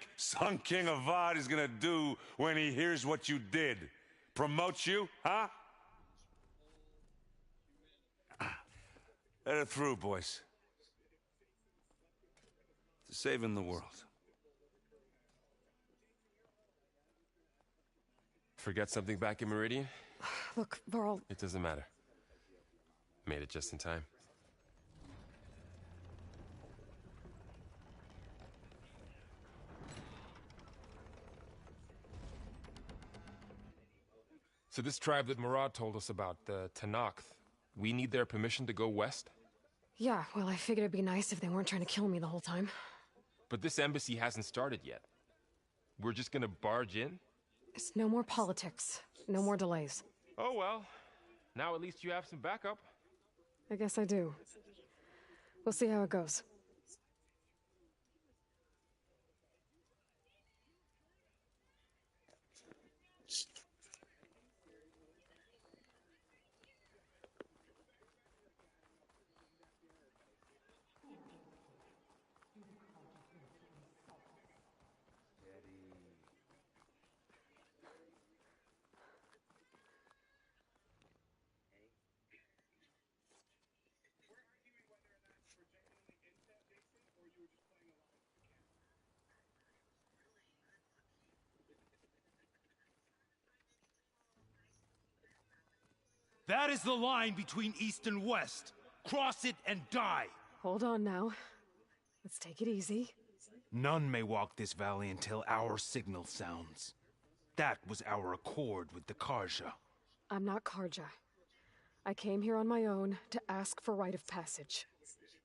think Sun King Avad is gonna do when he hears what you did? Promote you, huh? Let it through, boys. To saving the world. Forget something back in Meridian? Look, Varl... It doesn't matter. Made it just in time. So this tribe that Murad told us about, the Tenakth, we need their permission to go west? Yeah, well, I figured it'd be nice if they weren't trying to kill me the whole time. But this embassy hasn't started yet. We're just gonna barge in? It's no more politics. No more delays. Oh well. Now at least you have some backup. I guess I do. We'll see how it goes. That is the line between East and West. Cross it and die. Hold on now. Let's take it easy. None may walk this valley until our signal sounds. That was our accord with the Carja. I'm not Carja. I came here on my own to ask for rite of passage.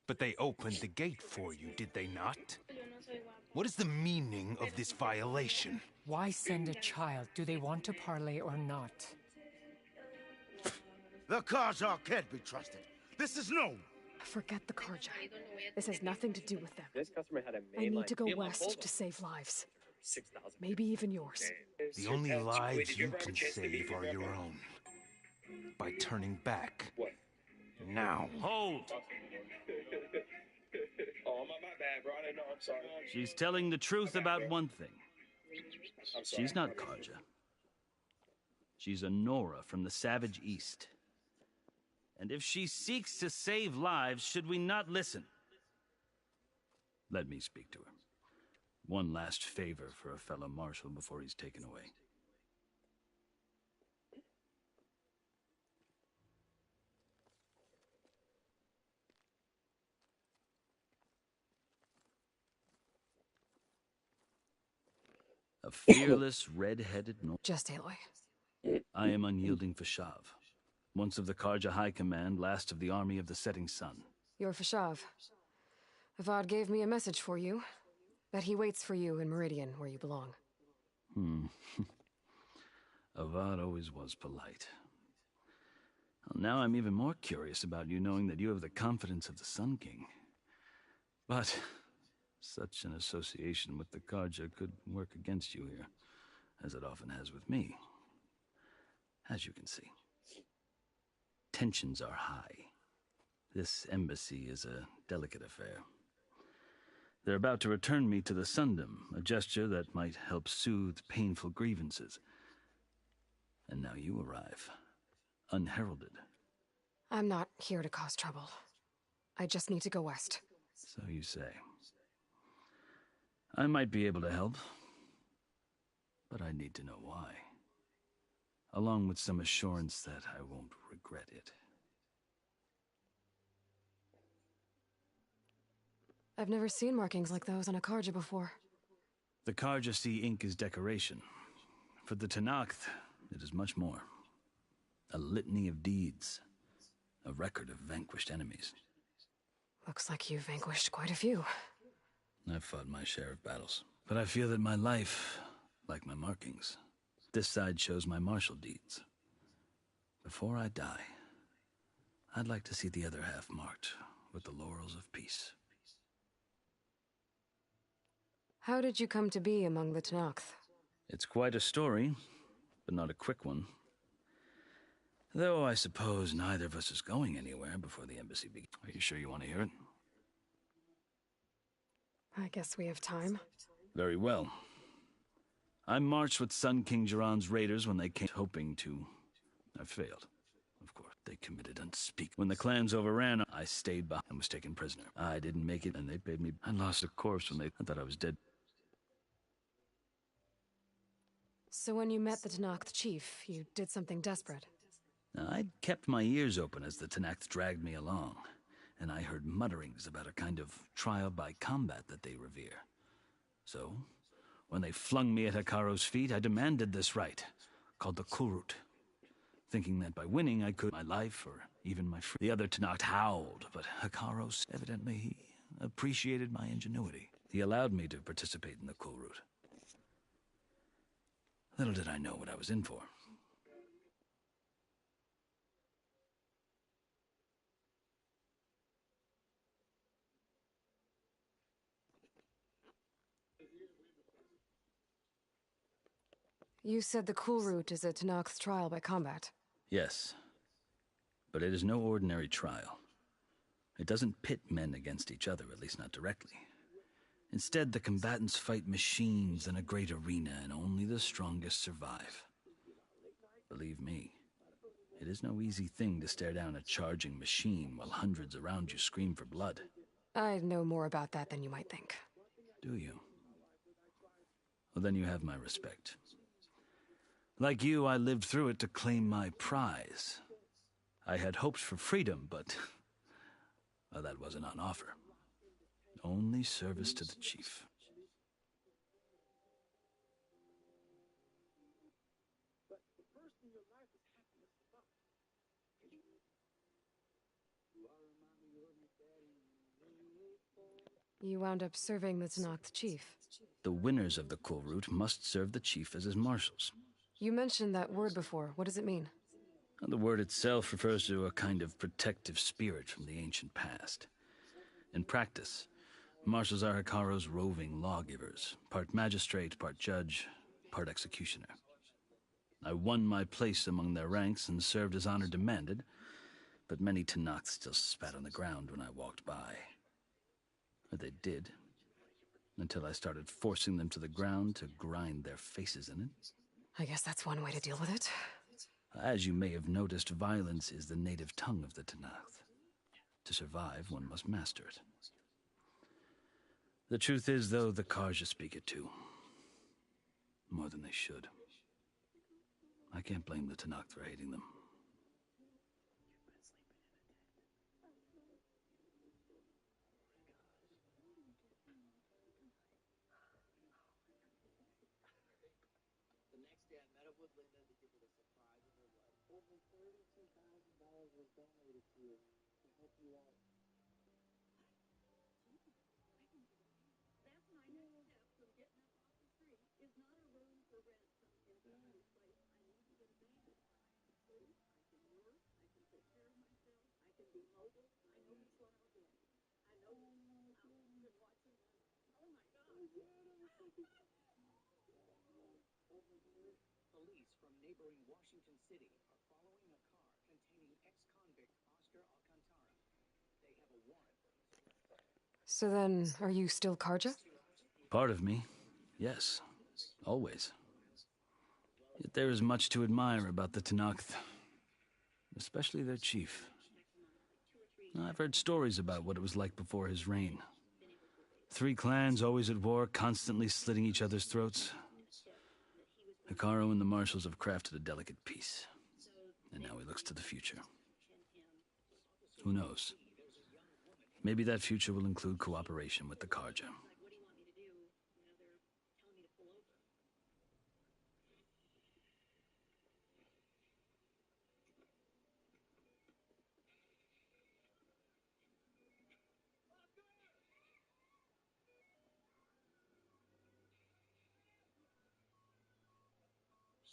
But they opened the gate for you, did they not? What is the meaning of this violation? Why send a child? Do they want to parley or not? The Carja can't be trusted. This is known. Forget the Carja. This has nothing to do with them. This customer had a I main need to go line. west to save lives. 6,000. Maybe even yours. The only lives you can save are your own. By turning back. What? Now. Hold! Oh, my bad, bro. I didn't know. I'm sorry. She's telling the truth about one thing. I'm sorry. She's not Carja. She's a Nora from the Savage East. And if she seeks to save lives, should we not listen? Let me speak to her. One last favor for a fellow marshal before he's taken away. A fearless, red-headed Nora. Just Aloy. I am unyielding Fashav. Once of the Carja High Command, last of the army of the Setting Sun. You're Fashav. Avad gave me a message for you. That he waits for you in Meridian, where you belong. Avad always was polite. Well, now I'm even more curious about you knowing that you have the confidence of the Sun King. But such an association with the Carja could work against you here, as it often has with me. As you can see. Tensions are high. This embassy is a delicate affair. They're about to return me to the Sundom, a gesture that might help soothe painful grievances. And now you arrive, unheralded. I'm not here to cause trouble. I just need to go west. So you say. I might be able to help, but I need to know why. Along with some assurance that I won't regret it. I've never seen markings like those on a Carja before. The Carja see ink as decoration. For the Tenakth, it is much more. A litany of deeds. A record of vanquished enemies. Looks like you've vanquished quite a few. I've fought my share of battles. But I feel that my life, like my markings, this side shows my martial deeds. Before I die, I'd like to see the other half marked with the laurels of peace. How did you come to be among the Tenakth? It's quite a story, but not a quick one. Though I suppose neither of us is going anywhere before the embassy begins. Are you sure you want to hear it? I guess we have time. Very well. I marched with Sun King Jiran's raiders when they came, hoping to. I failed. Of course, they committed unspeakable. When the clans overran, I stayed behind and was taken prisoner. I didn't make it, and they paid me. I lost a corpse when I thought I was dead. So when you met the Tenakth chief, you did something desperate. I'd kept my ears open as the Tenakth dragged me along, and I heard mutterings about a kind of trial by combat that they revere. So, when they flung me at Hikaro's feet, I demanded this rite, called the Kulrut, thinking that by winning I could my life or even my freedom. The other Tenakth howled, but Hikaros evidently appreciated my ingenuity. He allowed me to participate in the Kulrut. Little did I know what I was in for. You said the Kulrut is a Tenakth's trial by combat. Yes, but it is no ordinary trial. It doesn't pit men against each other, at least not directly. Instead, the combatants fight machines in a great arena, and only the strongest survive. Believe me, it is no easy thing to stare down a charging machine while hundreds around you scream for blood. I know more about that than you might think. Do you? Well, then you have my respect. Like you, I lived through it to claim my prize. I had hoped for freedom, but well, that wasn't on offer. Only service to the chief. You wound up serving the Tenakth chief. The winners of the Kulrut must serve the chief as his marshals. You mentioned that word before. What does it mean? The word itself refers to a kind of protective spirit from the ancient past. In practice, marshals are Hikaro's roving lawgivers, part magistrate, part judge, part executioner. I won my place among their ranks and served as honor demanded, but many Tenakth still spat on the ground when I walked by. Or they did, until I started forcing them to the ground to grind their faces in it. I guess that's one way to deal with it. As you may have noticed, violence is the native tongue of the Tenakth. To survive, one must master it. The truth is, though, the Carja speak it too. More than they should. I can't blame the Tenakth for hating them. The next day I met up with Linda to give her the surprise of her life. Over $32,000 was donated to you to help you out. That's my next step from getting up off the street is not a room for ransom in somebody's place. I need to get a bed. I can sleep, I can work, I can take care of myself, I can be mobile. I know that's what I'll do. I know I've been watching them. Oh my God. Police from neighboring Washington City are following a car containing ex-convict Oscar Alcantara. They have a warrant for his arrest. So then, are you still Carja? Part of me, yes. Always. Yet there is much to admire about the Tenakth. Especially their chief. I've heard stories about what it was like before his reign. 3 clans always at war, constantly slitting each other's throats. Hikaru and the marshals have crafted a delicate peace. And now he looks to the future. Who knows? Maybe that future will include cooperation with the Carja.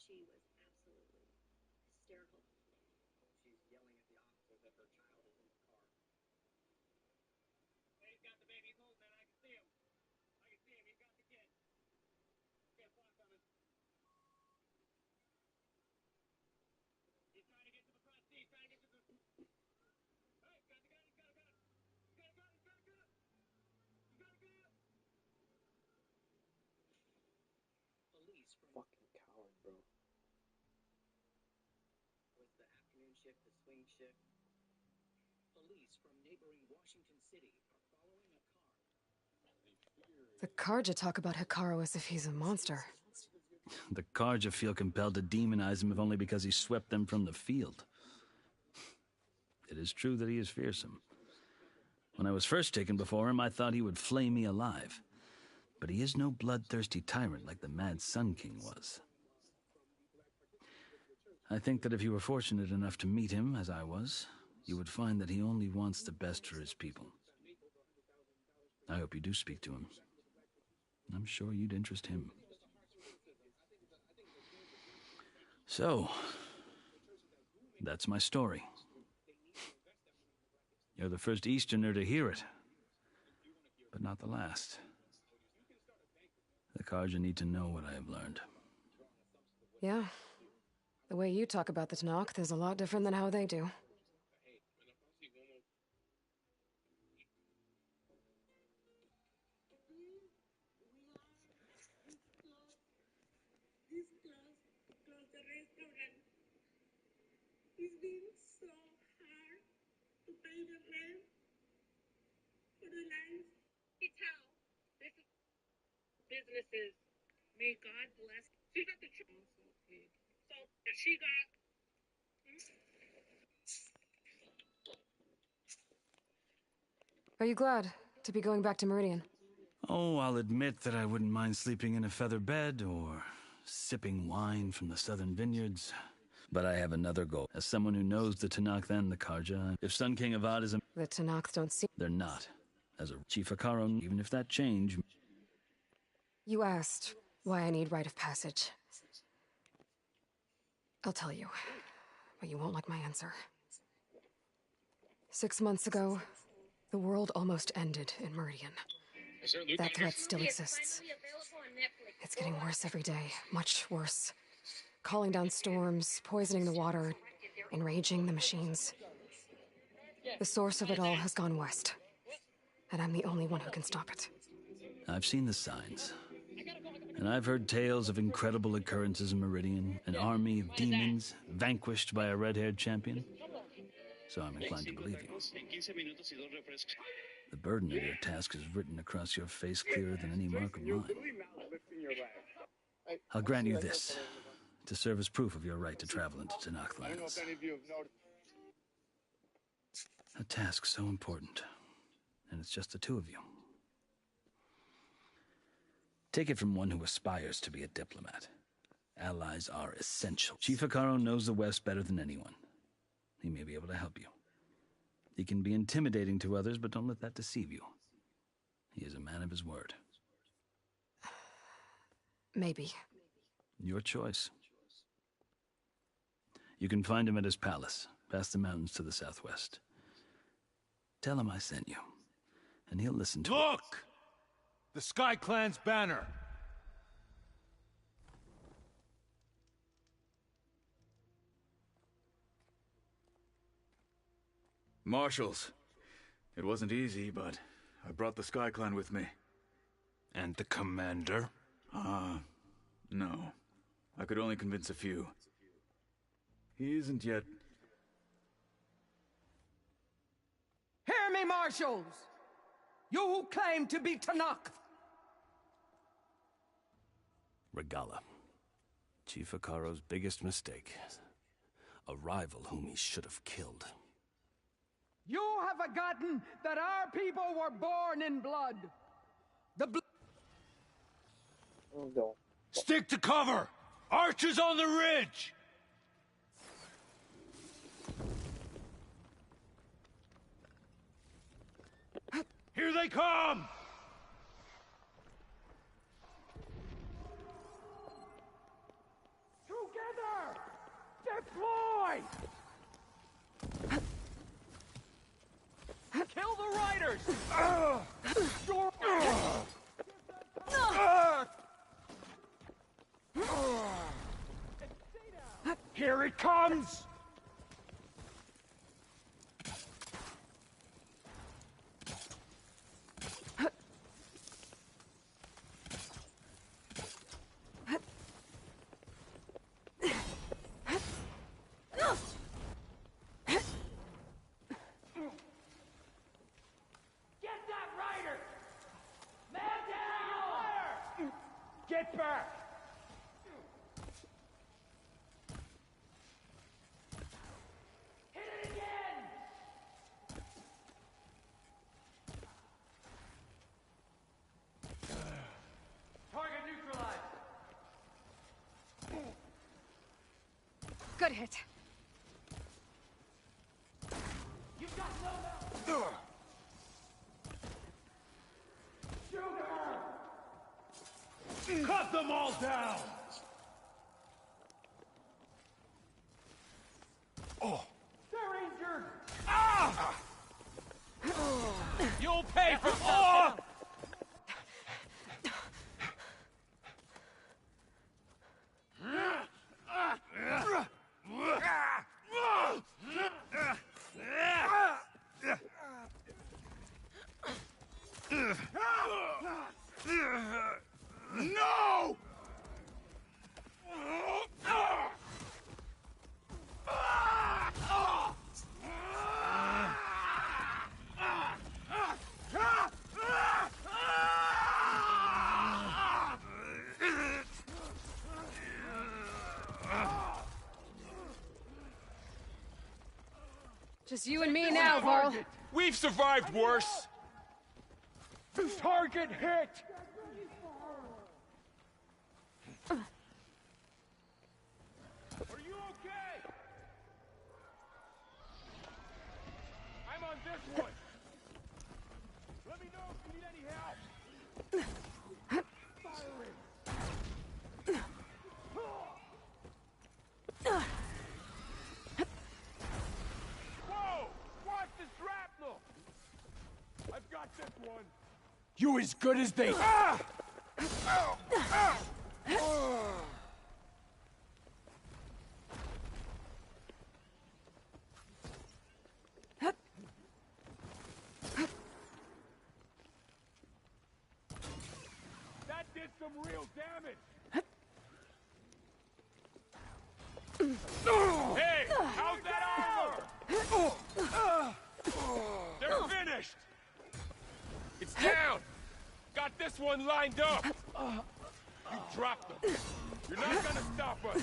She was absolutely hysterical. She's yelling at the officer that her child is in the car. Hey, he's got the baby. He's moving, man. I can see him. I can see him. He's got the kid. Get a block on him. He's trying to get to the front seat. Trying to get to the... Hey, he's got the gun. He's got a gun. He's got a gun. He's got a gun. He's got a gun. bro. Was the afternoon shift the swing shift? Police from neighboring Washington City are following a car. The Karja talk about Hikaru as if he's a monster. The Karja feel compelled to demonize him if only because he swept them from the field. It is true that he is fearsome. When I was first taken before him, I thought he would flay me alive. But he is no bloodthirsty tyrant like the Mad Sun King was. I think that if you were fortunate enough to meet him, as I was, you would find that he only wants the best for his people. I hope you do speak to him. I'm sure you'd interest him. So, that's my story. You're the first Easterner to hear it, but not the last. The Karja need to know what I have learned. Yeah. The way you talk about the Tanakh is a lot different than how they do. Close the restaurant. It's been so hard to pay the rent for the life. It's how this is businesses. May God bless. She got the truth. So she got. Are you glad to be going back to Meridian? Oh, I'll admit that I wouldn't mind sleeping in a feather bed or sipping wine from the southern vineyards. But I have another goal. As someone who knows the Tanakh and the Karja, if Sun King Avad is a... The Tanakh don't see... They're not. As a Chief Hikaru, even if that change... You asked why I need rite of passage. I'll tell you, but you won't like my answer. 6 months ago, the world almost ended in Meridian. That threat still exists. It's getting worse every day, much worse. Calling down storms, poisoning the water, enraging the machines. The source of it all has gone west, and I'm the only one who can stop it. I've seen the signs. And I've heard tales of incredible occurrences in Meridian, an army of demons vanquished by a red-haired champion. So I'm inclined to believe you. The burden of your task is written across your face clearer than any mark of mine. I'll grant you this, to serve as proof of your right to travel into Tanakh lands. A task so important, and it's just the two of you. Take it from one who aspires to be a diplomat. Allies are essential. Chief Hikaru knows the West better than anyone. He may be able to help you. He can be intimidating to others, but don't let that deceive you. He is a man of his word. Maybe. Your choice. You can find him at his palace, past the mountains to the southwest. Tell him I sent you, and he'll listen to it. Look! The Sky Clan's banner! Marshals. It wasn't easy, but I brought the Sky Clan with me. And the commander? No. I could only convince a few. He isn't yet... Hear me, marshals! You who claim to be Tanakh! Regala. Chief Hikaru's biggest mistake. A rival whom he should have killed. You have forgotten that our people were born in blood. Stick to cover! Archers on the ridge! Here they come! Together! Deploy! Kill the riders! Here it comes! Get back! Hit it again! Target neutralized! Good hit. You've got no mouth! Shoot her! Cut them all down! Oh! They're injured! Ah! You'll pay for all! No! Just you and me now, Varl. We've survived worse. Target hit! Are you okay? I'm on this one. Let me know if you need any help. Whoa! Watch the shrapnel! I've got this one. You as good as they. Ah! That did some real damage. Hey, how's that armor? They're finished. It's down. Got this one lined up. You dropped them. You're not gonna stop us.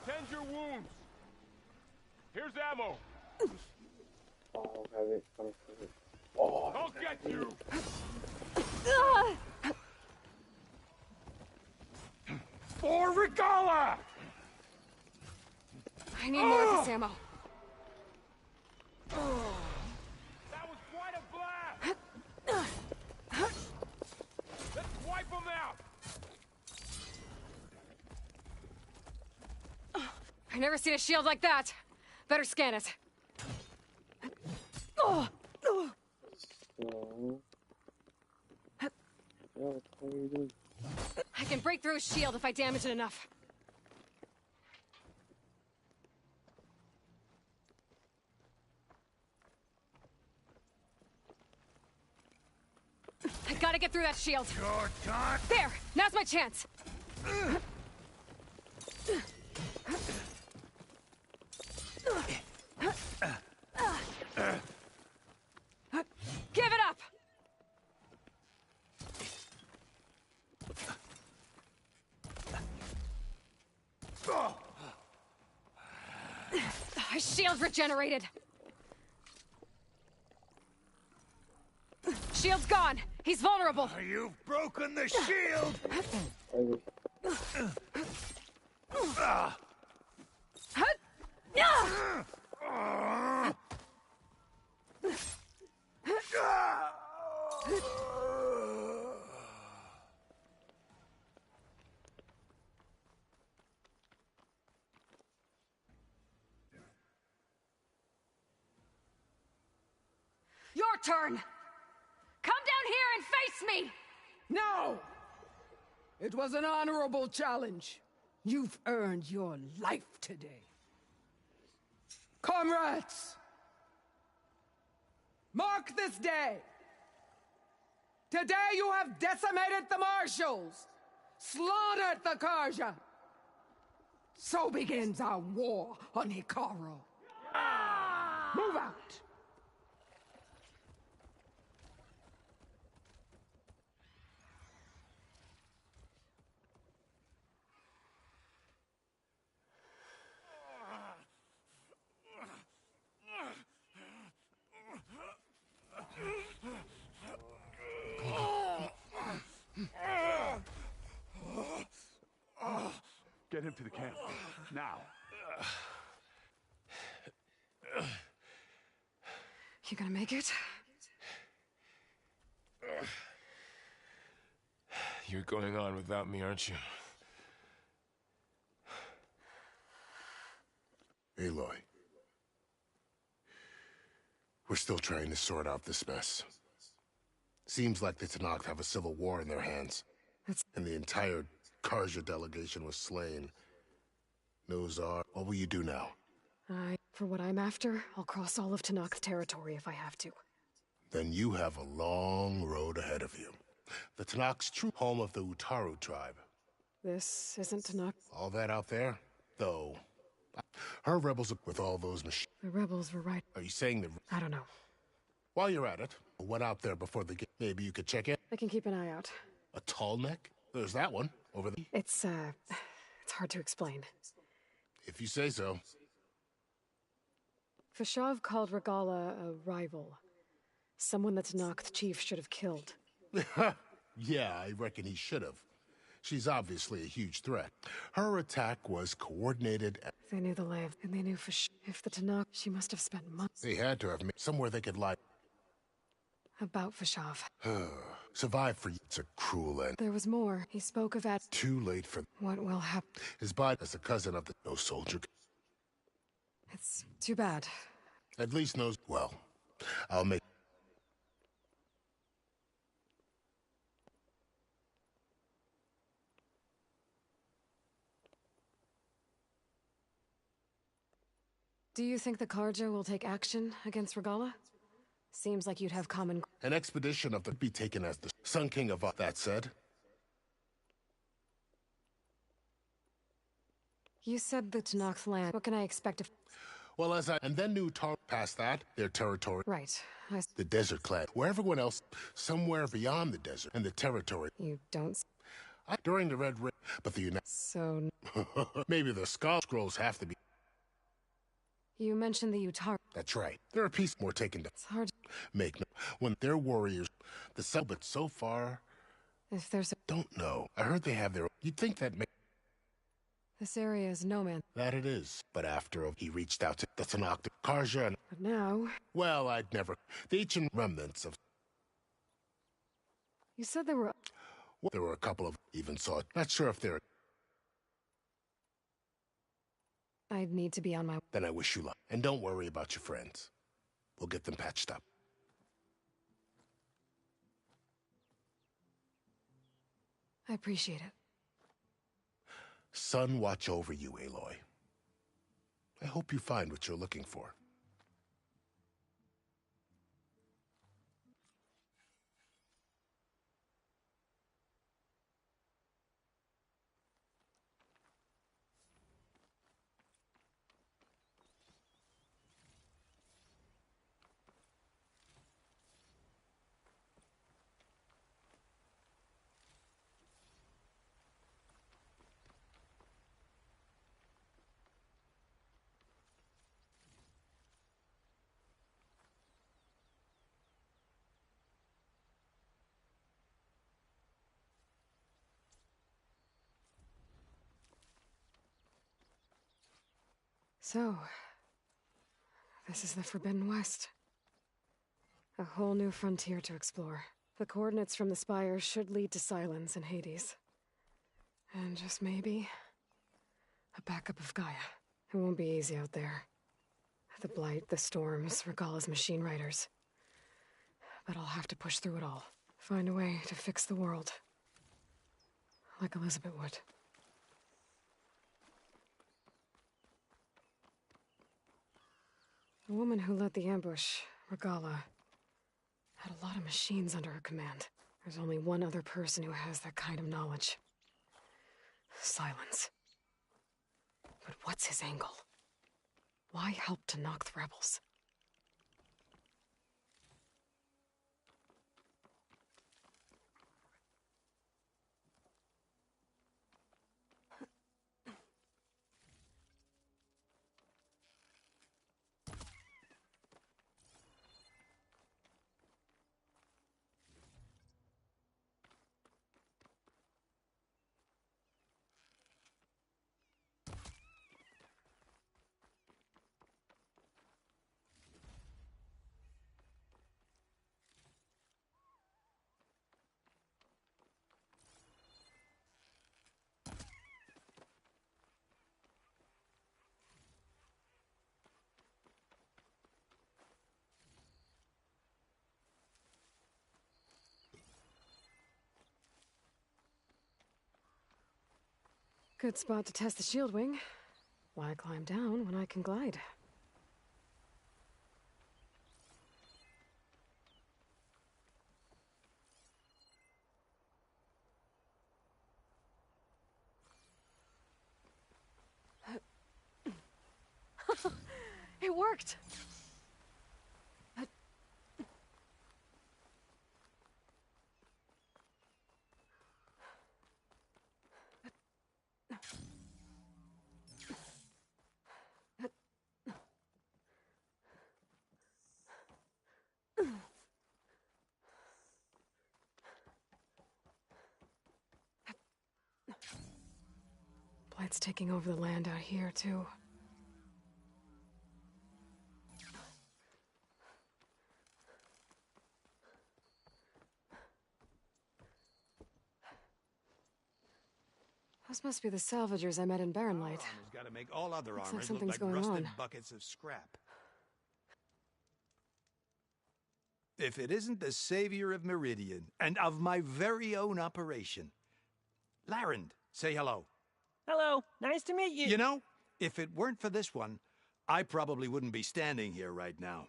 Tend your wounds. Here's ammo. I'll get you. For Regala! I need more of this ammo. That was quite a blast! Let's wipe them out! I've never seen a shield like that. Better scan it. I can break through a shield if I damage it enough. I gotta get through that shield. Your time. There! Now's my chance! Give it up! His shield regenerated. Shield's gone. He's vulnerable. You've broken the shield! Your turn! Come down here and face me! No! It was an honorable challenge. You've earned your life today. Comrades! Mark this day! Today you have decimated the Marshals, slaughtered the Karja. So begins our war on Hikaru. Move out! him to the camp. Now. You gonna make it? You're going on without me, aren't you? Aloy. We're still trying to sort out this mess. Seems like the Tenakth have a civil war in their hands. And the entire Karja delegation was slain. Nozar, what will you do now? For what I'm after, I'll cross all of Tenakth territory if I have to. Then you have a long road ahead of you. The Tenakth's true home of the Utaru tribe. This isn't Tenakth. All that out there, though. Her rebels with all those machines. The rebels were right. Are you saying that? I don't know. While you're at it, what out there before the game? Maybe you could check it. I can keep an eye out. A tall neck? There's that one over there. It's hard to explain. If you say so. Fashav called Regala a rival. Someone that Tenakth chief should have killed. Yeah, I reckon he should have. She's obviously a huge threat. Her attack was coordinated. They knew the lay of, and they knew if the Tenakth, she must have spent months. They had to have made somewhere they could lie. About Fashav. Survive for you. It's a cruel end. There was more. He spoke of at. Too late for. What will happen? His body as a cousin of the no soldier. It's too bad. At least knows. Well, I'll make. Do you think the Karja will take action against Regala? Seems like you'd have common... An expedition of the be taken as the Sun King of... That said... You said the Tenakth land. What can I expect if... Well, and then knew past that, their territory. Right. The Desert Clan. Where everyone else, somewhere beyond the desert, and the territory. You don't... During the Red Ring, but the United... So... Maybe the Skull Scrolls have to be... You mentioned the Utaru. That's right. There are pieces more taken to... It's hard to... Make no... When they're warriors, the cell, but so far... If there's a... Don't know. I heard they have their... You'd think that... This area is no man. That it is. But after he reached out to the Tenakth, Karja, and... But now... Well, I'd never... The ancient remnants of... You said there were... Well, there were a couple of... Even saw it. Not sure if they're... I'd need to be on my... Then I wish you luck. And don't worry about your friends. We'll get them patched up. I appreciate it. Sun watch over you, Aloy. I hope you find what you're looking for. So, this is the Forbidden West. A whole new frontier to explore. The coordinates from the spires should lead to Silence and Hades. And just maybe, a backup of Gaia. It won't be easy out there. The Blight, the Storms, Regala's machine riders. But I'll have to push through it all. Find a way to fix the world. Like Elizabeth would. The woman who led the ambush, Regala, had a lot of machines under her command. There's only one other person who has that kind of knowledge. Silence. But what's his angle? Why help Tenakth rebels? Good spot to test the shield wing. Why climb down when I can glide? It worked! Blight's taking over the land out here, too. Those must be the salvagers I met in Barren Light. Armor's got to make all other Looks like armors look something's like going rusted on. buckets of scrap. If it isn't the savior of Meridian and of my very own operation, Larend, say hello. Hello, nice to meet you. You know, if it weren't for this one, I probably wouldn't be standing here right now.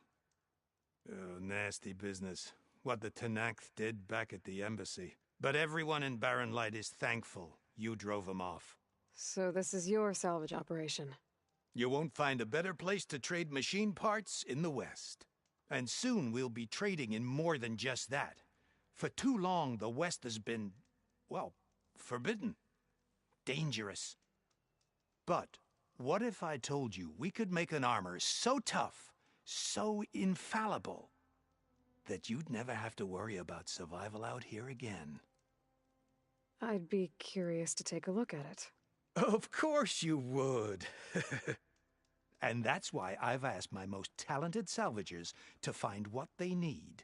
Oh, nasty business. What the Tenakth did back at the embassy. But everyone in Barren Light is thankful you drove them off. So this is your salvage operation? You won't find a better place to trade machine parts in the West. And soon we'll be trading in more than just that. For too long, the West has been, well, forbidden. Dangerous. But what if I told you we could make an armor so tough, so infallible, that you'd never have to worry about survival out here again? I'd be curious to take a look at it. Of course you would. And that's why I've asked my most talented salvagers to find what they need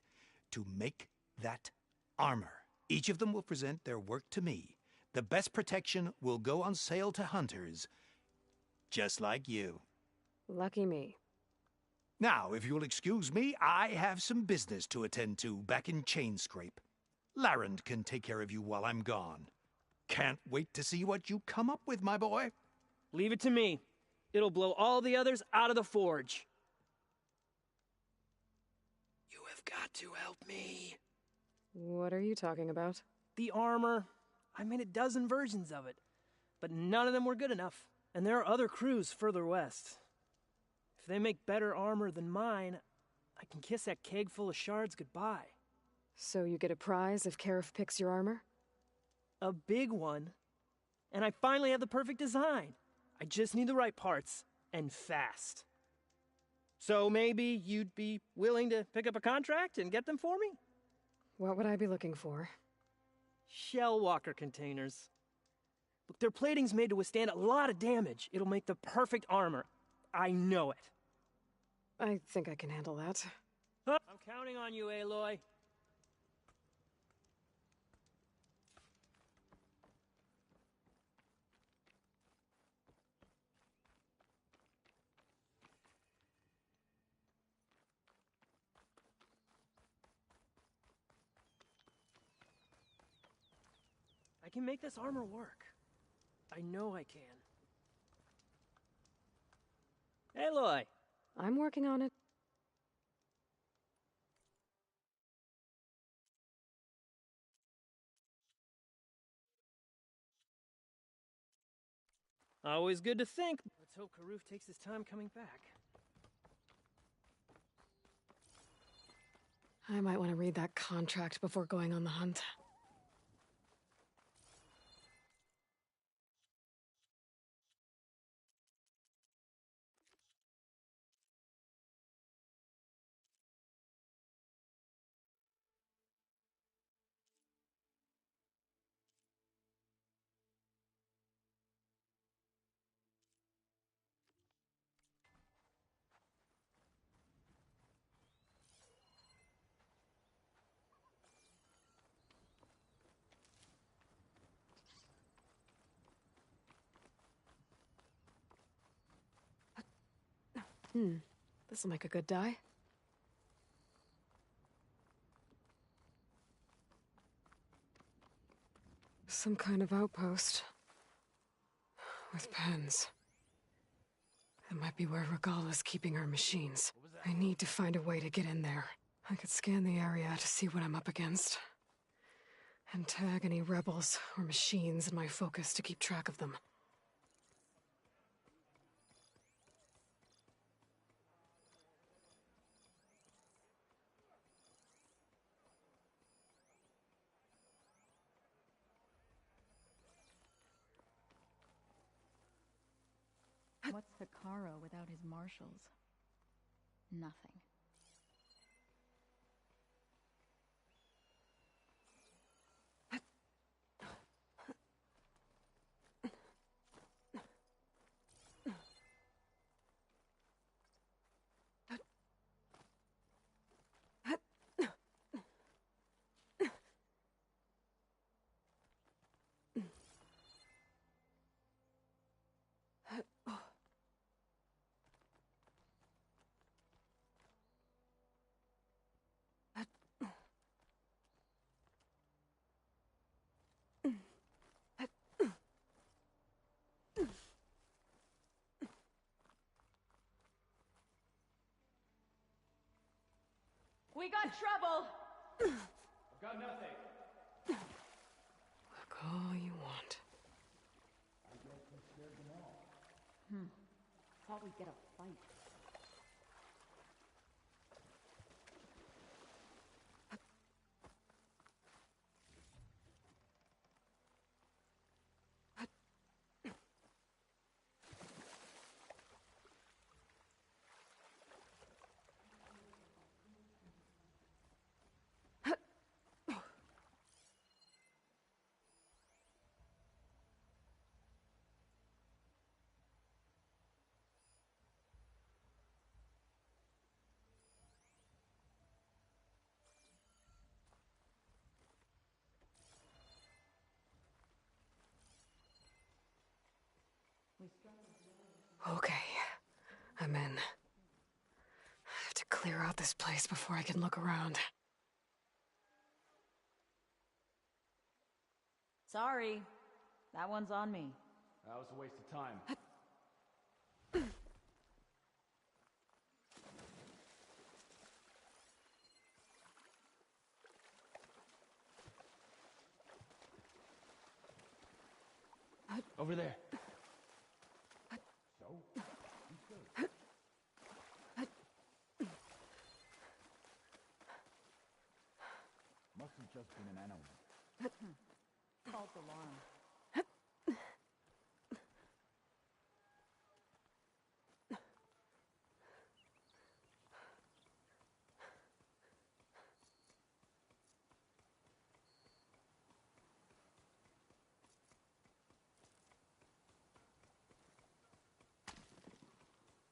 to make that armor. Each of them will present their work to me. The best protection will go on sale to hunters, just like you. Lucky me. Now, if you'll excuse me, I have some business to attend to back in Chainscrape. Larend can take care of you while I'm gone. Can't wait to see what you come up with, my boy. Leave it to me. It'll blow all the others out of the forge. You have got to help me. What are you talking about? The armor. I made a dozen versions of it, but none of them were good enough. And there are other crews further west. If they make better armor than mine, I can kiss that keg full of shards goodbye. So you get a prize if Karif picks your armor? A big one. And I finally have the perfect design. I just need the right parts, and fast. So maybe you'd be willing to pick up a contract and get them for me? What would I be looking for? Shell walker containers. Look, their plating's made to withstand a lot of damage. It'll make the perfect armor. I know it. I think I can handle that. I'm counting on you, Aloy. I can make this armor work. I know I can. Aloy! I'm working on it. Always good to think. Let's hope Karuf takes his time coming back. I might want to read that contract before going on the hunt. This'll make a good dye. Some kind of outpost. With pens. That might be where Regala's keeping her machines. I need to find a way to get in there. I could scan the area to see what I'm up against. And tag any rebels or machines in my focus to keep track of them. What's Hikaro without his marshals? Nothing. We got trouble! I've got nothing. Look all you want. Thought we'd get a fight. Okay, I'm in. I have to clear out this place before I can look around. Sorry. That one's on me. That was a waste of time. Over there. So? He's good. Must have just been an animal. False alarm.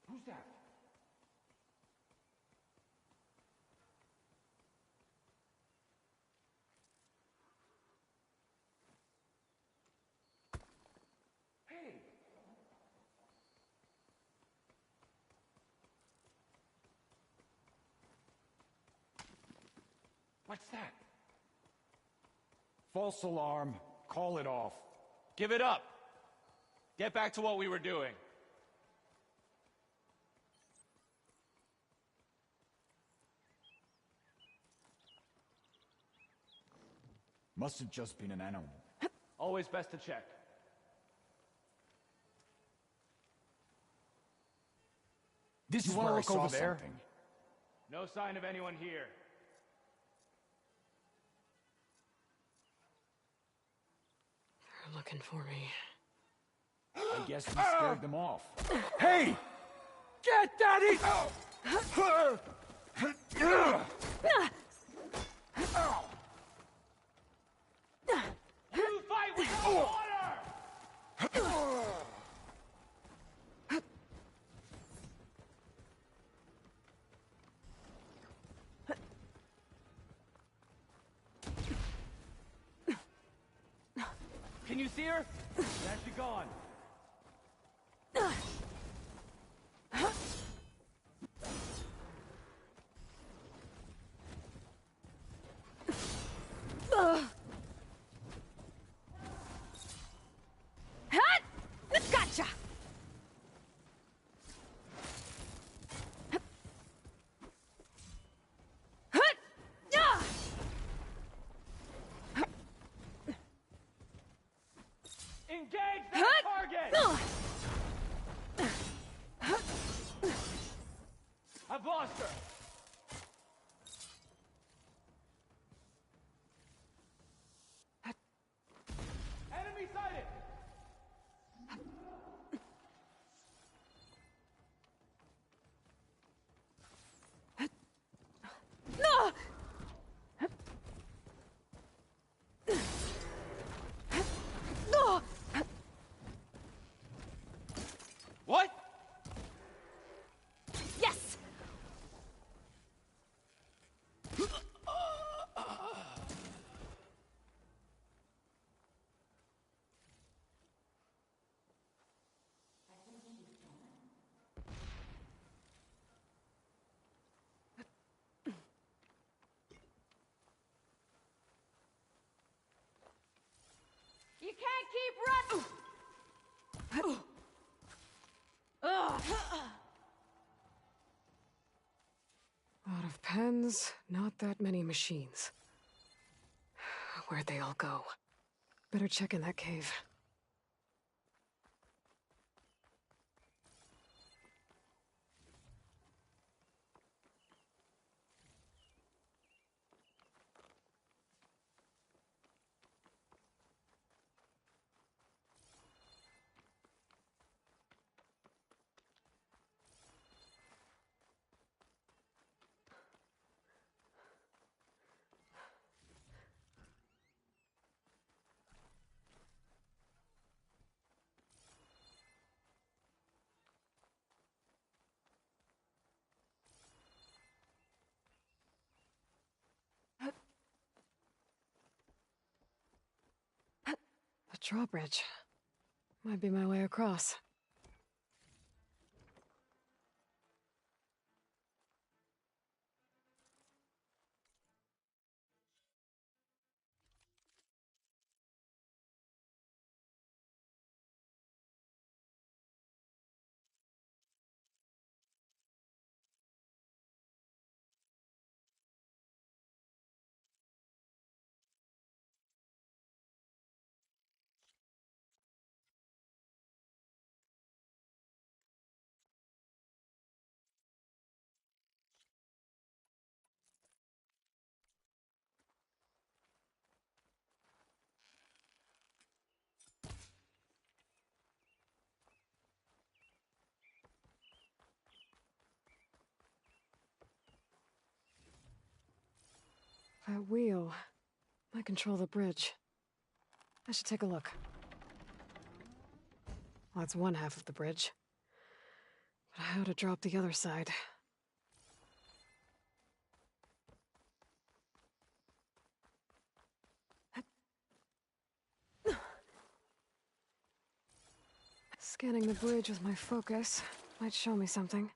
Who's that? Hey! What's that? False alarm. Call it off. Give it up. Get back to what we were doing. Must have just been an animal. Always best to check. This You is wanna where I look saw over there? something. No sign of anyone here. They're looking for me. I guess we scared them off. Hey! Get Daddy! You fight with order! Can you see her? There she gone. Gotcha! can't keep running! Ugh. A lot of pens, not that many machines. Where'd they all go? Better check in that cave. The drawbridge. Might be my way across. That wheel might control the bridge. I should take a look. Well, that's one half of the bridge. But how to drop the other side? Scanning the bridge with my focus might show me something.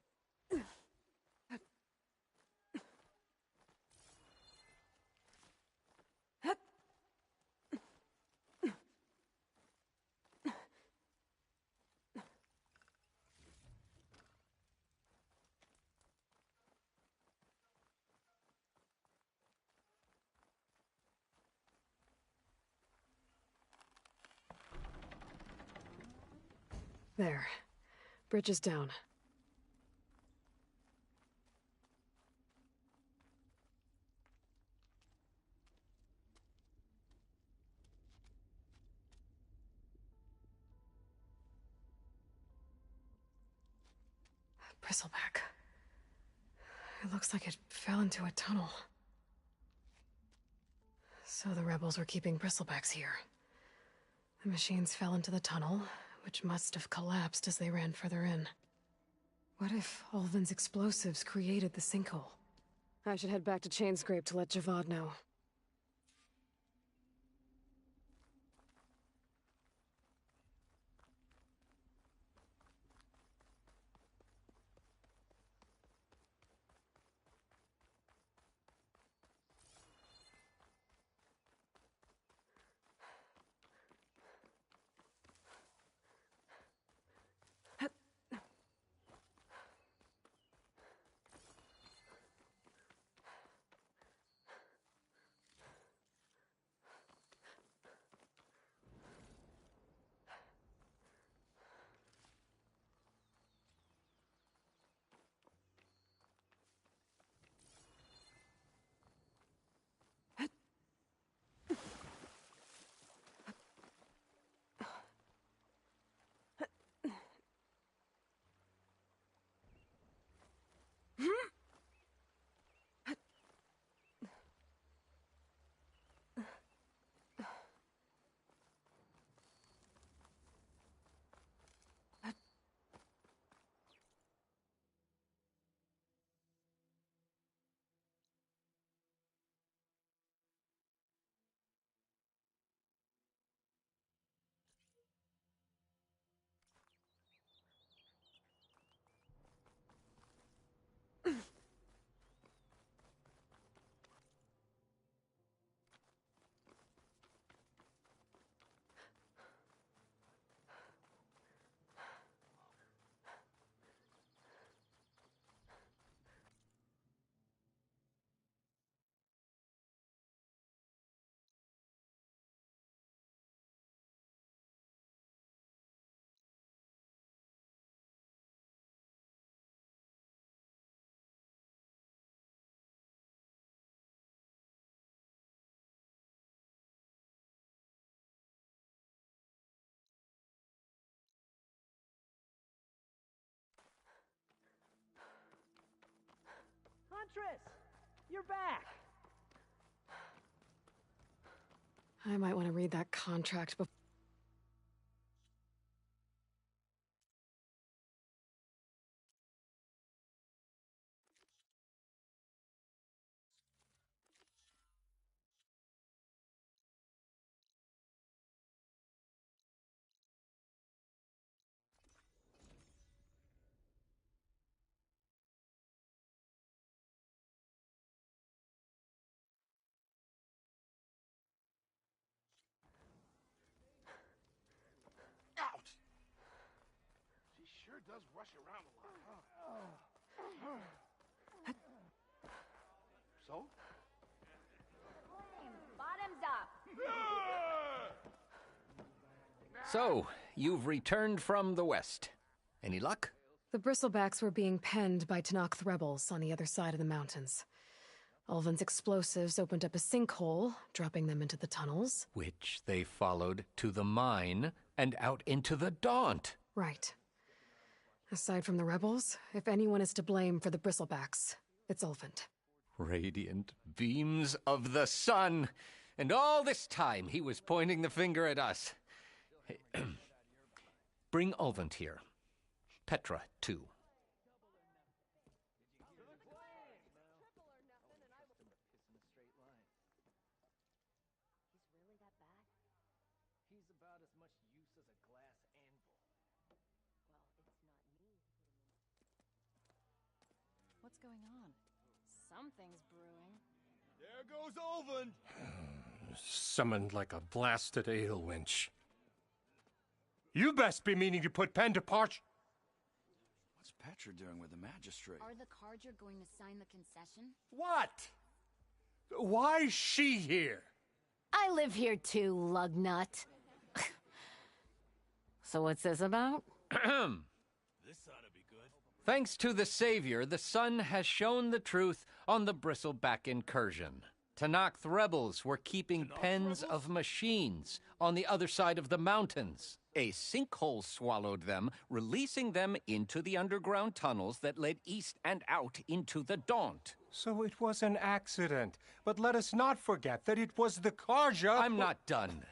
There. Bridge is down. Bristleback. It looks like it fell into a tunnel. So the rebels were keeping bristlebacks here. The machines fell into the tunnel, which must have collapsed as they ran further in. What if Ulvin's explosives created the sinkhole? I should head back to Chainscrape to let Javad know. Huntress! You're back! I might want to read that contract before. Ouch! She sure does rush around a lot, huh? So? Bottoms up. So, you've returned from the west. Any luck? The Bristlebacks were being penned by Tenakth rebels on the other side of the mountains. Ulvin's explosives opened up a sinkhole, dropping them into the tunnels. Which they followed to the mine and out into the Daunt. Right. Aside from the rebels, if anyone is to blame for the Bristlebacks, it's Ulvin. Radiant beams of the sun. And all this time he was pointing the finger at us. Bring Ulvin here. Petra, too. He's about as much use as a glass anvil. What's going on? Something's brewing. There goes Ulvin! Summoned like a blasted ale winch. You best be meaning to put pen to parch. What's Petra doing with the magistrate? Are the Carja going to sign the concession? What? Why's she here? I live here too, lugnut. So what's this about? This ought to be good. Thanks to the Savior, the sun has shown the truth on the Bristleback incursion. Tenakth rebels were keeping pens of machines on the other side of the mountains. A sinkhole swallowed them, releasing them into the underground tunnels that led east and out into the Daunt. So it was an accident. But let us not forget that it was the Carja. I'm not done.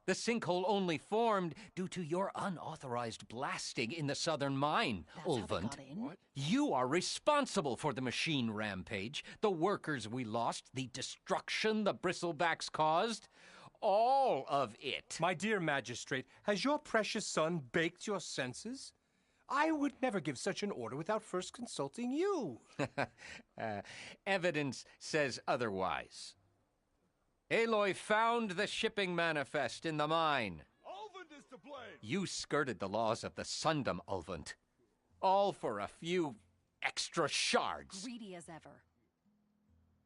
The sinkhole only formed due to your unauthorized blasting in the southern mine, Ulvund. What? You are responsible for the machine rampage, the workers we lost, the destruction the Bristlebacks caused. All of it. My dear magistrate, has your precious son baked your senses? I would never give such an order without first consulting you. Evidence says otherwise. Aloy found the shipping manifest in the mine. Ulvin is to blame! You skirted the laws of the Sundom, Ulvund. All for a few extra shards. Greedy as ever.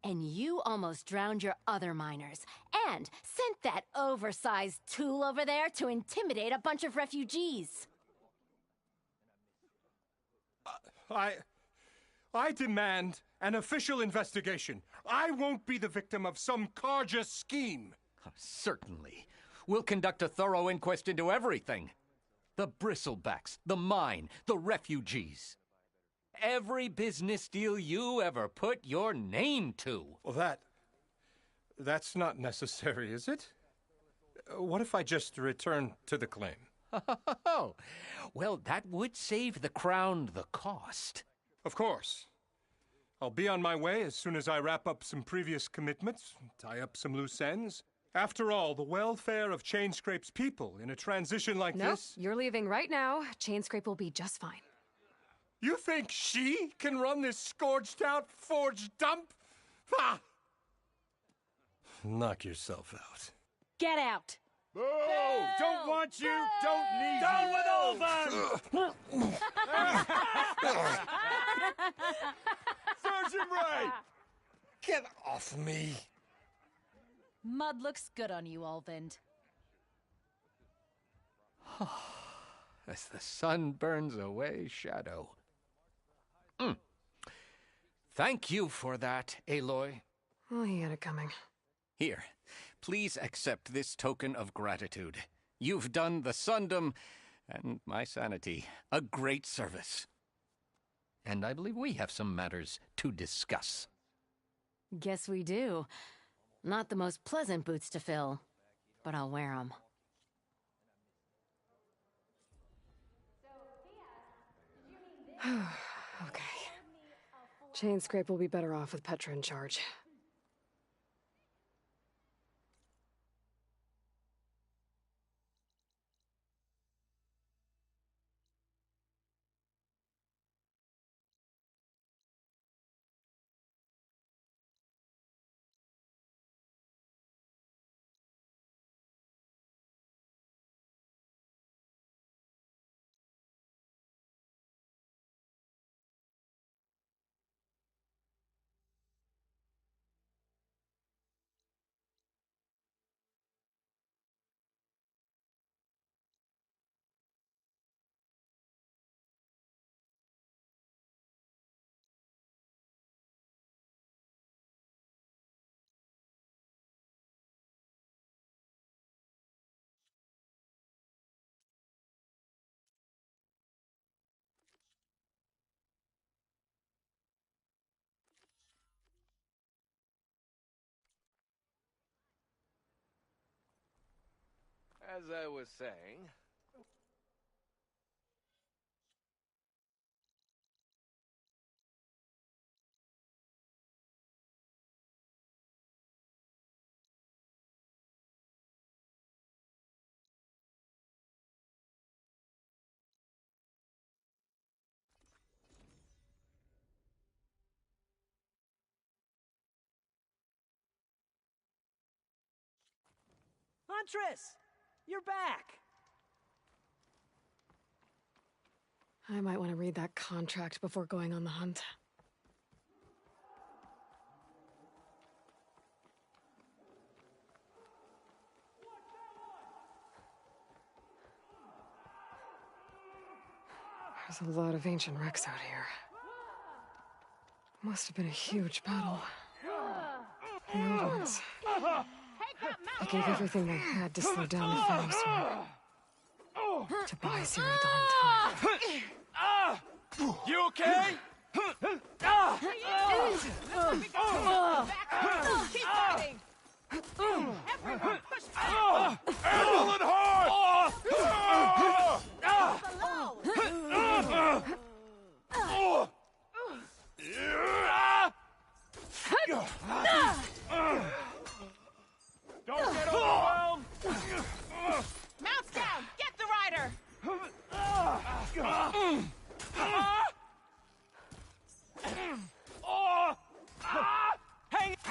And you almost drowned your other miners, and sent that oversized tool over there to intimidate a bunch of refugees. I demand an official investigation. I won't be the victim of some Carja scheme. Certainly. We'll conduct a thorough inquest into everything. The Bristlebacks, the mine, the refugees. Every business deal you ever put your name to. Well, that's not necessary, is it? What if I just return to the claim? Oh, well, that would save the crown the cost. Of course. I'll be on my way as soon as I wrap up some previous commitments, tie up some loose ends. After all, the welfare of Chainscrape's people in a transition like this... Nope, you're leaving right now. Chainscrape will be just fine. You think she can run this scorched-out forged dump? Ha! Knock yourself out. Get out! Boo! Don't want you, don't need Down you! with Ulvin! Sergeant Ray! Get off me! Mud looks good on you, Ulvin. As the sun burns away shadow. Thank you for that, Aloy. Oh, he had it coming. Here, please accept this token of gratitude. You've done the Sundom, and my sanity, a great service. And I believe we have some matters to discuss. Guess we do. Not the most pleasant boots to fill, but I'll wear them. Okay. Chainscrape will be better off with Petra in charge. As I was saying... Huntress! You're back! I might want to read that contract before going on the hunt. There's a lot of ancient wrecks out here. Must have been a huge battle. The old ones. They gave everything they had to slow down the Pharos War. To buy Zero Dawn time. You okay? Keep fighting! Everyone push back! Pulling hard! Don't get overwhelmed! Mounts down! Get the rider! Hang!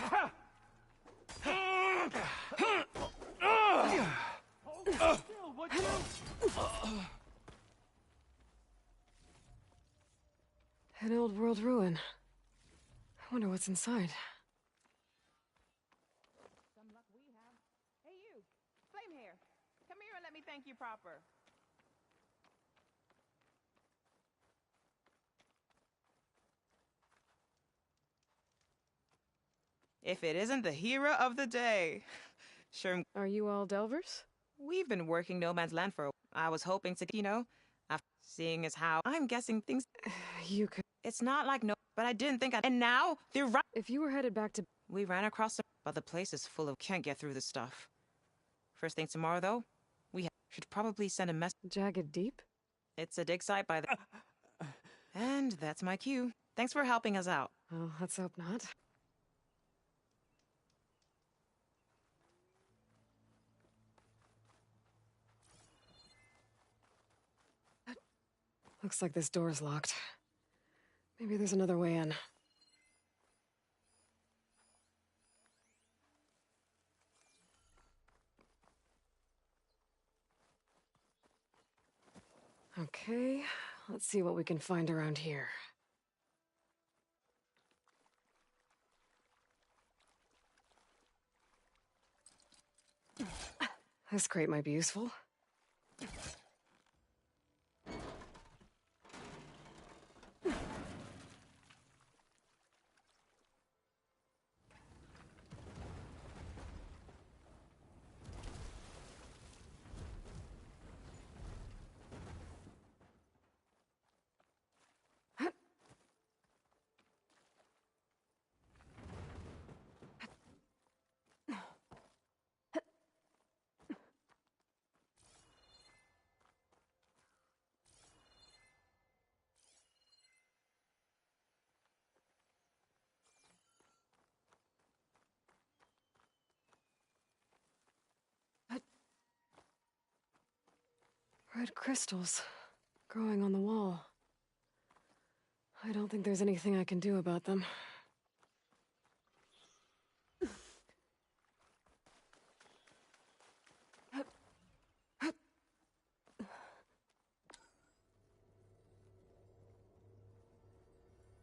An old world ruin. I wonder what's inside. Some luck we have. Hey you, Flame Hair. Come here and let me thank you proper. If it isn't the hero of the day. Sure. Are you all Delvers? We've been working No Man's Land for I was hoping to, after seeing as how I'm guessing things. You could. It's not like no, but I didn't think And now they're right. If you were headed back to. We ran across them, but the place is full of. Can't get through the stuff. First thing tomorrow, though, we should probably send a message. Jagged Deep? It's a dig site by the. And that's my cue. Thanks for helping us out. Well, let's hope not. Looks like this door's locked. Maybe there's another way in. Okay, let's see what we can find around here. This crate might be useful. Red crystals growing on the wall. I don't think there's anything I can do about them.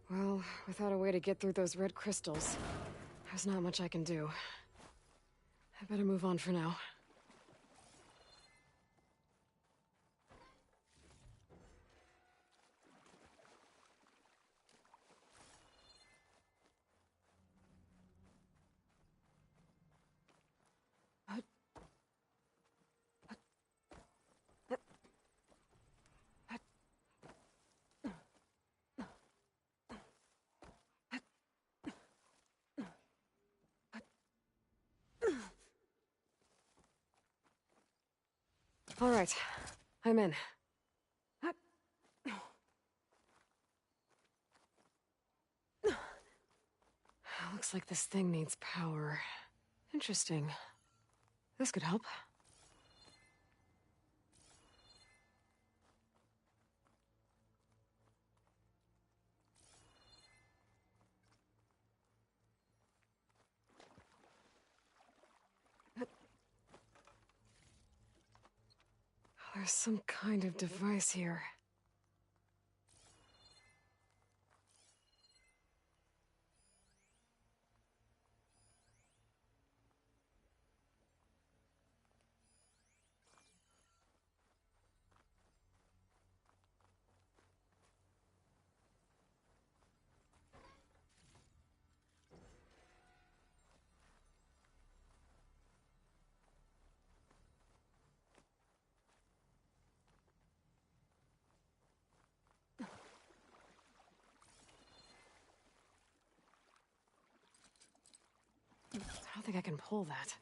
Well, without a way to get through those red crystals, there's not much I can do. I better move on for now. All right, I'm in. Looks like this thing needs power. Interesting. This could help. There's some kind of device here. I don't think I can pull that.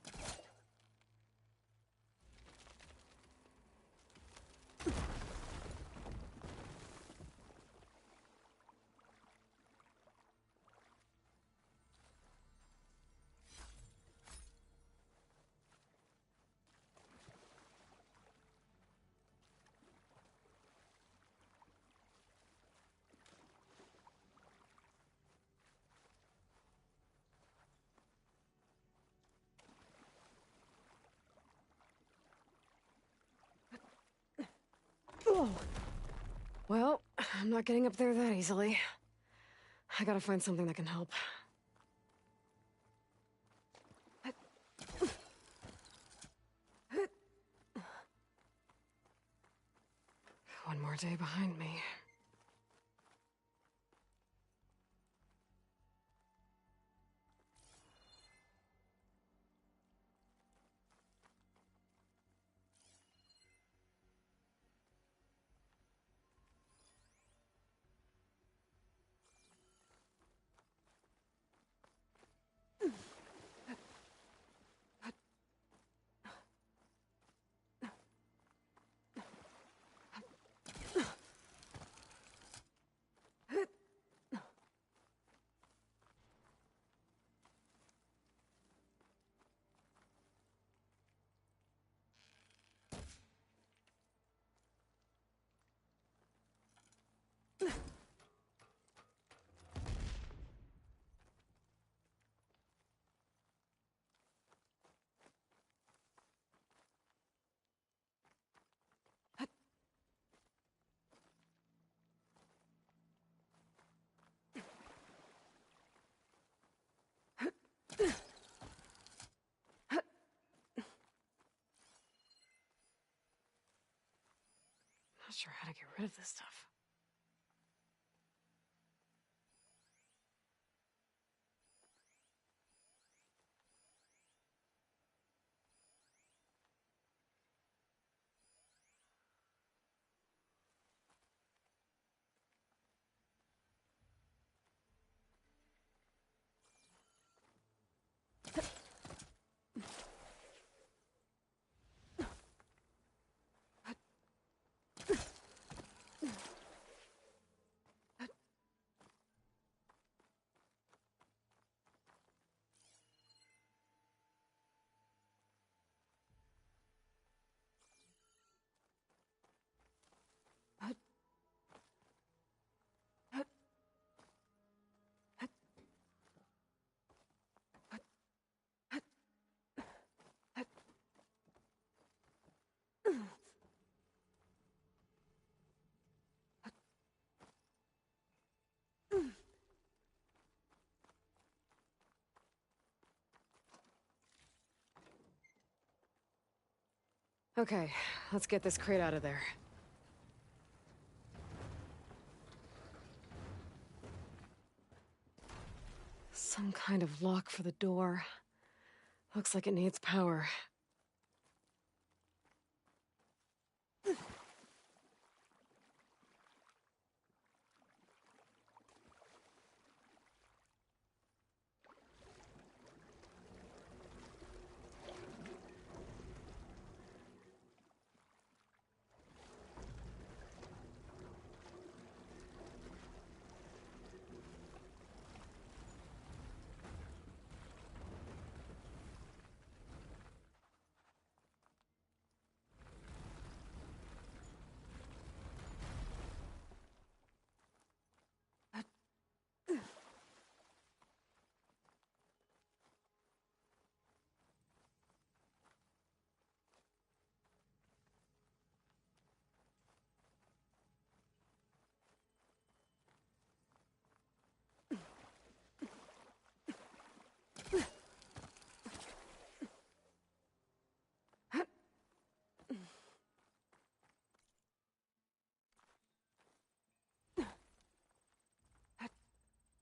Oh. Well, I'm not getting up there that easily. I gotta find something that can help. One more day behind me. Not sure how to get rid of this stuff. Okay, let's get this crate out of there. Some kind of lock for the door. Looks like it needs power.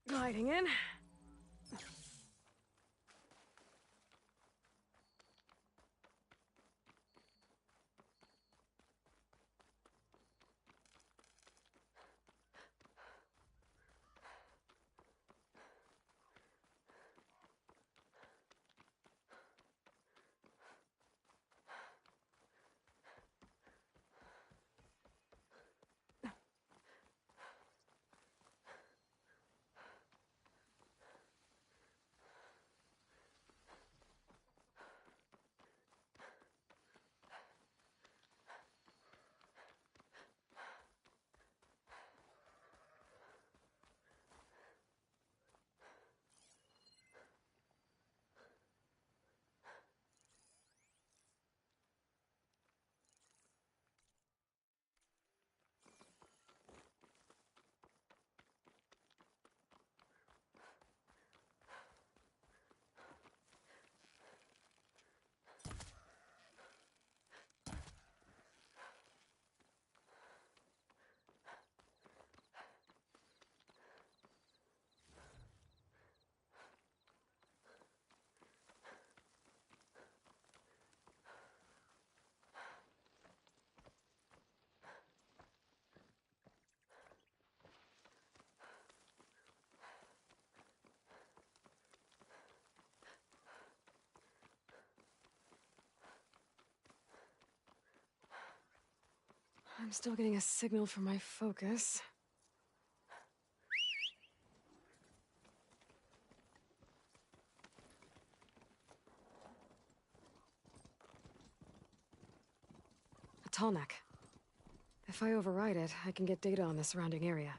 Gliding in. I'm still getting a signal from my focus. A Tallneck. If I override it, I can get data on the surrounding area.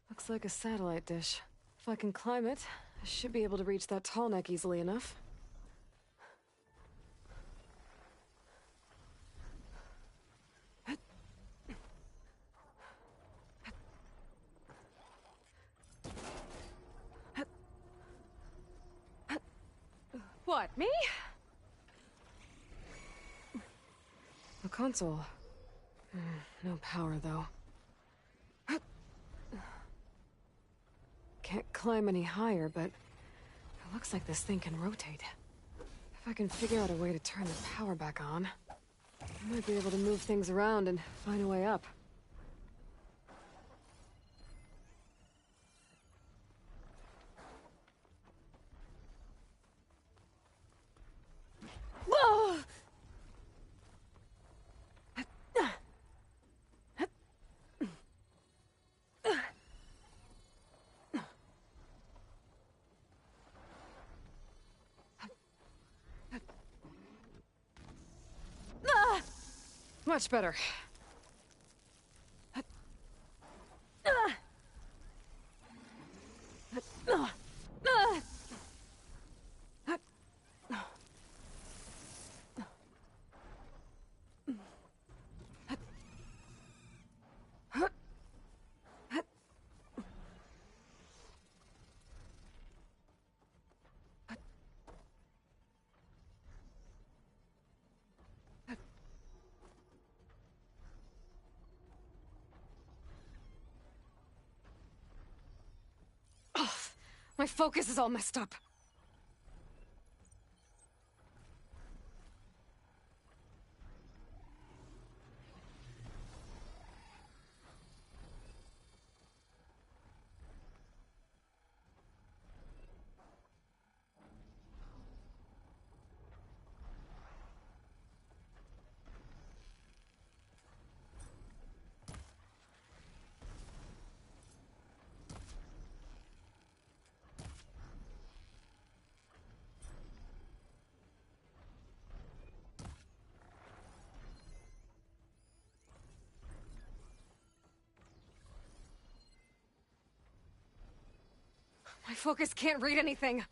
Looks like a satellite dish. If I can climb it, I should be able to reach that Tallneck easily enough. What, me? A console. No power, though. Can't climb any higher, but it looks like this thing can rotate. If I can figure out a way to turn the power back on, I might be able to move things around and find a way up. Whoa! Much better. My focus is all messed up. My focus can't read anything.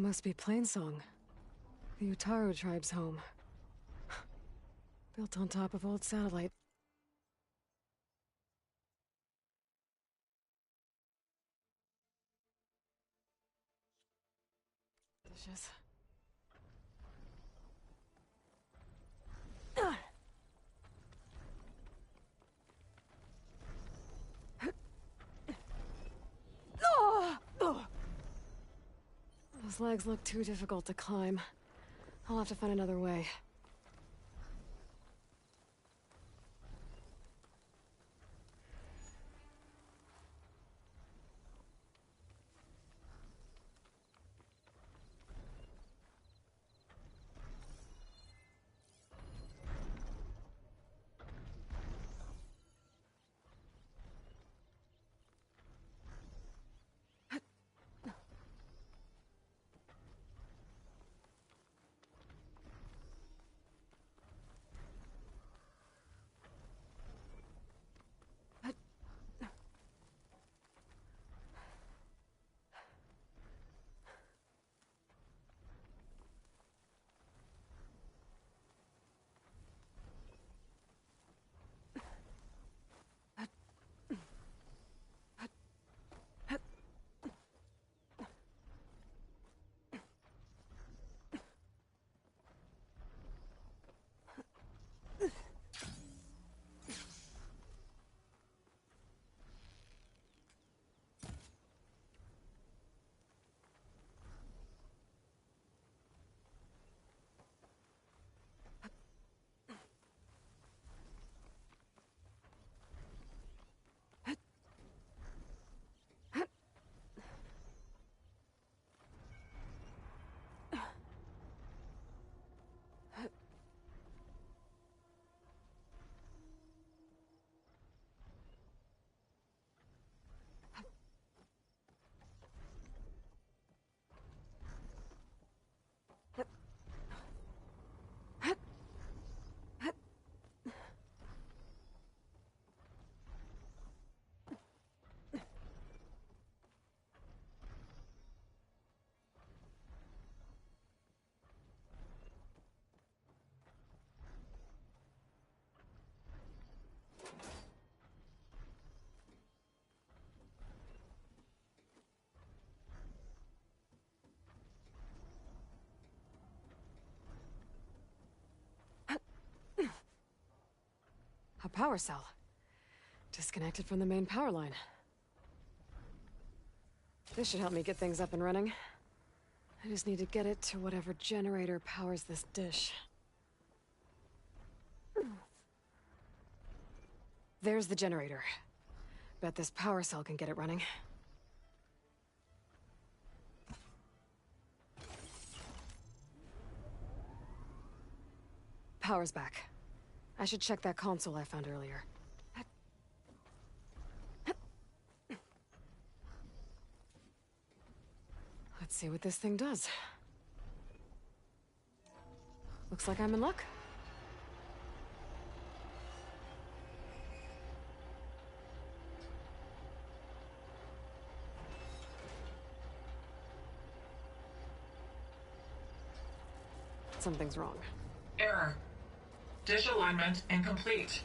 must be Plainsong. The Utaru tribe's home. Built on top of old satellite. Dishes. Those legs look too difficult to climb. I'll have to find another way. A power cell. Disconnected from the main power line. This should help me get things up and running. I just need to get it to whatever generator powers this dish. There's the generator. Bet this power cell can get it running. Power's back. I should check that console I found earlier. Let's see what this thing does. Looks like I'm in luck. Something's wrong. Error. Dish alignment incomplete.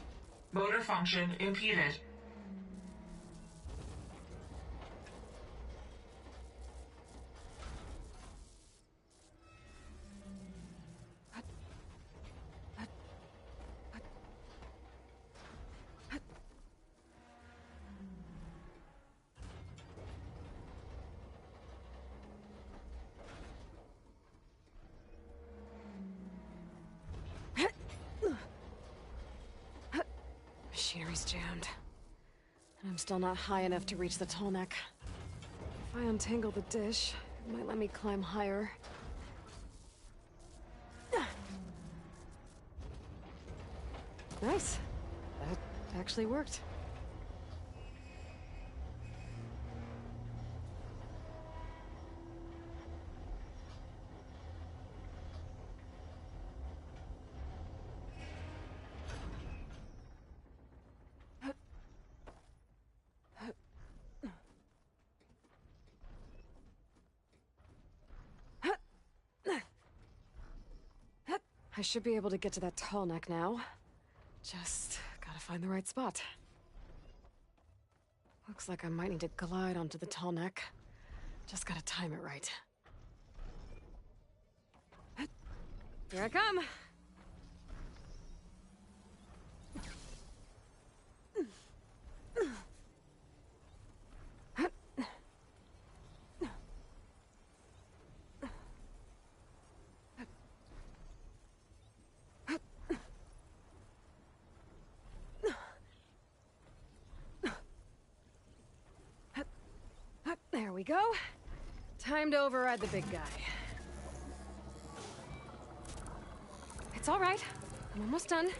Motor function impeded. Machinery's jammed. And I'm still not high enough to reach the tall neck. If I untangle the dish, it might let me climb higher. Nice. That actually worked. I should be able to get to that tall neck now. Just gotta find the right spot. Looks like I might need to glide onto the tall neck. Just gotta time it right. Here I come! There we go. Time to override the big guy. It's all right. I'm almost done.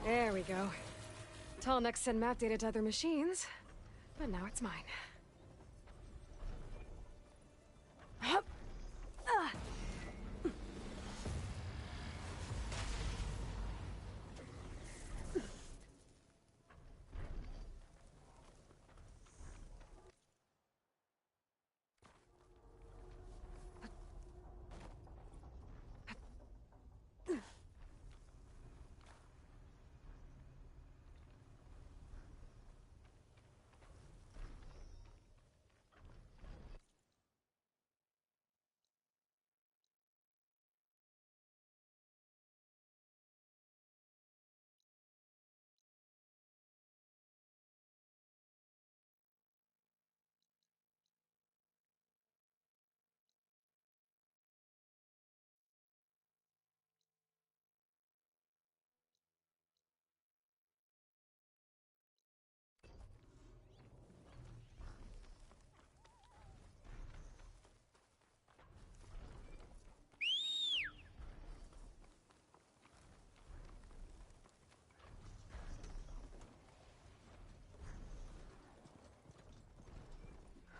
There we go. Tallneck sent map data to other machines, but now it's mine. Hup.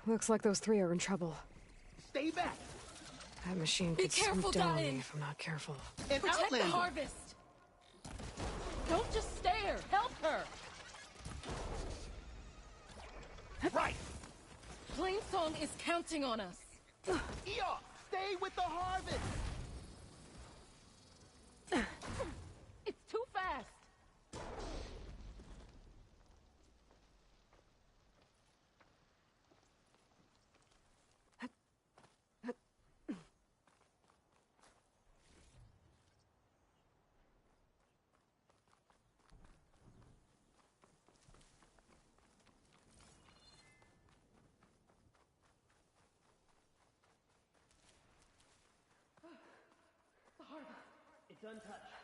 Looks like those three are in trouble. Stay back! That machine Be could careful, swoop down on me Diane. if I'm not careful. An Protect the Outlander! harvest! Don't just stare! Help her! Right! Plainsong is counting on us! Eeyore, stay with the harvest! It's too fast! It's untouched.